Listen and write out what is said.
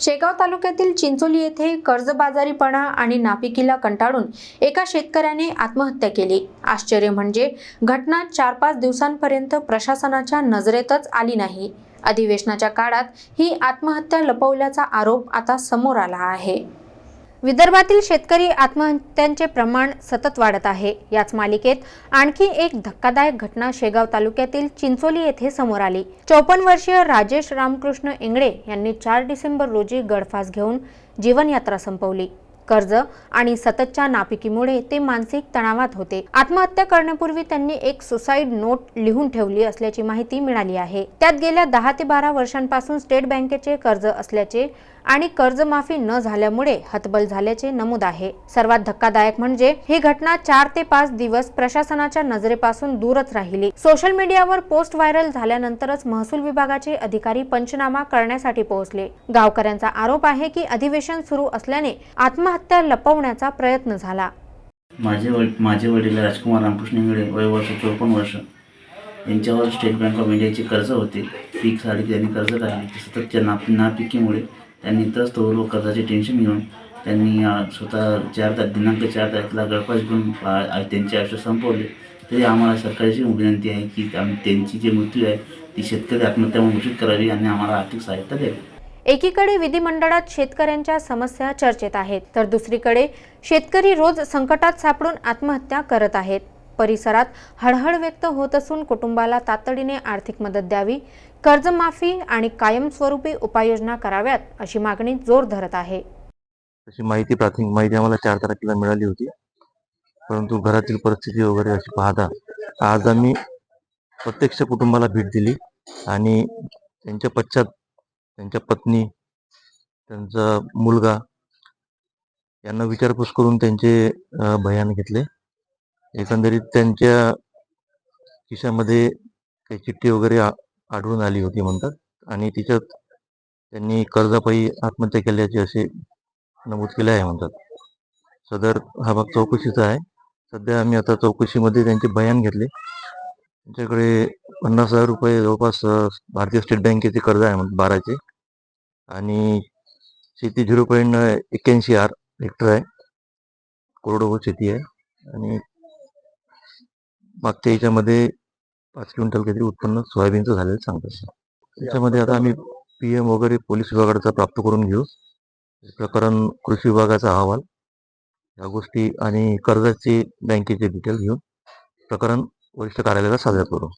शेगाव तालुक्यातील चिंचोली येथे कर्जबाजारीपणा आणि नापिकीला कंटाळून एका शेतकऱ्याने आत्महत्या केली। आश्चर्य म्हणजे घटना 4-5 दिवसांपर्यंत प्रशासनाच्या नजरेतच आली नाही। अधिवेशनाच्या काळात ही आत्महत्या लपवल्याचा आरोप आता समोर आला आहे। विदर्भातील शेतकरी आत्महत्यांचे प्रमाण सतत वाढत आहे। याच मालिकेत आणखी एक धक्कादायक घटना शेगाव तालुक्यातील चिंचोली येथे समोर आली। 54 वर्षीय राजेश रामकृष्ण इंगळे यांनी 4 डिसेंबर रोजी गळफास घेऊन जीवनयात्रा संपवली। कर्ज आणि सततच्या नापिकीमुळे ते मानसिक तणावात होते। आत्महत्या करण्यापूर्वी त्यांनी एक सुसाईड नोट लिहून ठेवली असल्याची माहिती मिळाली आहे। त्यात गेल्या 10 ते 12 वर्षांपासून स्टेट बँकेचे कर्ज असल्याचे आणि कर्जमाफी न झाल्यामुळे हतबल झाल्याचे नमूद आहे। सर्वात धक्कादायक म्हणजे ही घटना 4 ते 5 दिवस प्रशासनाच्या नजरेपासून दूरच राहिली। सोशल मीडियावर पोस्ट व्हायरल झाल्यानंतरच महसूल विभागाचे अधिकारी पंचनामा करण्यासाठी पोहोचले। गावकऱ्यांचा आरोप आहे की अधिवेशन सुरू असल्याने आत्महत्या लपवण्याचा प्रयत्न झाला। माझे वडील राजकुमार रामकृष्ण इंगळे वय वर्ष 54 वर्ष यांच्यावर स्टेट बँक ऑफ इंडियाचे कर्ज होते। पीकसाठी त्यांनी कर्ज काढले। सततच्या नापिकीमुळे त्यांनी तस्तोवर कर्जाचे टेन्शन घेऊन त्यांनी स्वतः दिनांक 4 तारखेला गळफास घेऊन त्यांचे आयुष्य संपवले। तरी आम्हाला सरकारची विनंती आहे की त्यांची जी मृत्यू आहे ती शेतकरी आत्महत्या म्हणून घोषित करावी आणि आम्हाला आर्थिक सहायता द्यावी। एकीकडे विधिमंडळात शेतकऱ्यांच्या समस्या चर्चेत आहेत, तर दुसरीकडे शेतकरी रोज संकटात सापडून आत्महत्या करत आहेत। परिसरात हळहळ व्यक्त होत असून कुटुंबाला तातडीने आर्थिक मदत द्यावी, कर्जमाफी आणि कायमस्वरूपी उपाययोजना कराव्यात अशी मागणी जोर धरत आहे। तशी प्राथमिक माहिती आम्हाला 4 तारखेला मिळाली होती, परंतु घरातील परिस्थिती वगैरे अशी पाहता आज आम्ही प्रत्यक्ष कुटुंबाला भेट दिली आणि त्यांच्या पश्चात त्यांच्या पत्नी, त्यांचा मुलगा यांना विचारपूस करून त्यांचे बयान घेतले। एकंदरीत त्यांच्या खिशामध्ये काही चिठ्ठी वगैरे आढळून आली होती म्हणतात आणि तिच्यात त्यांनी कर्जापायी आत्महत्या केल्याचे असे नमूद केले आहे म्हणतात। सदर हा भाग चौकशीचा आहे। सध्या आम्ही आता चौकशीमध्ये त्यांचे बयान घेतले। त्यांच्याकडे 50,000 रुपये जवळपास भारतीय स्टेट बँकेचे कर्ज आहे म्हणतात 12चे आणि शेती 0.81 हेक्टर आहे, कोरडवाहू शेती आहे आणि मागच्या याच्यामध्ये 5 क्विंटल काहीतरी उत्पन्न सोयाबीनचं झालेलं सांगतात। त्याच्यामध्ये आता आम्ही PM वगैरे पोलीस विभागाचा प्राप्त करून घेऊ। प्रकरण कृषी विभागाचा अहवाल या गोष्टी आणि कर्जाचे बँकेचे डिटेल घेऊन प्रकरण वरिष्ठ कार्यालयाला सादर करू।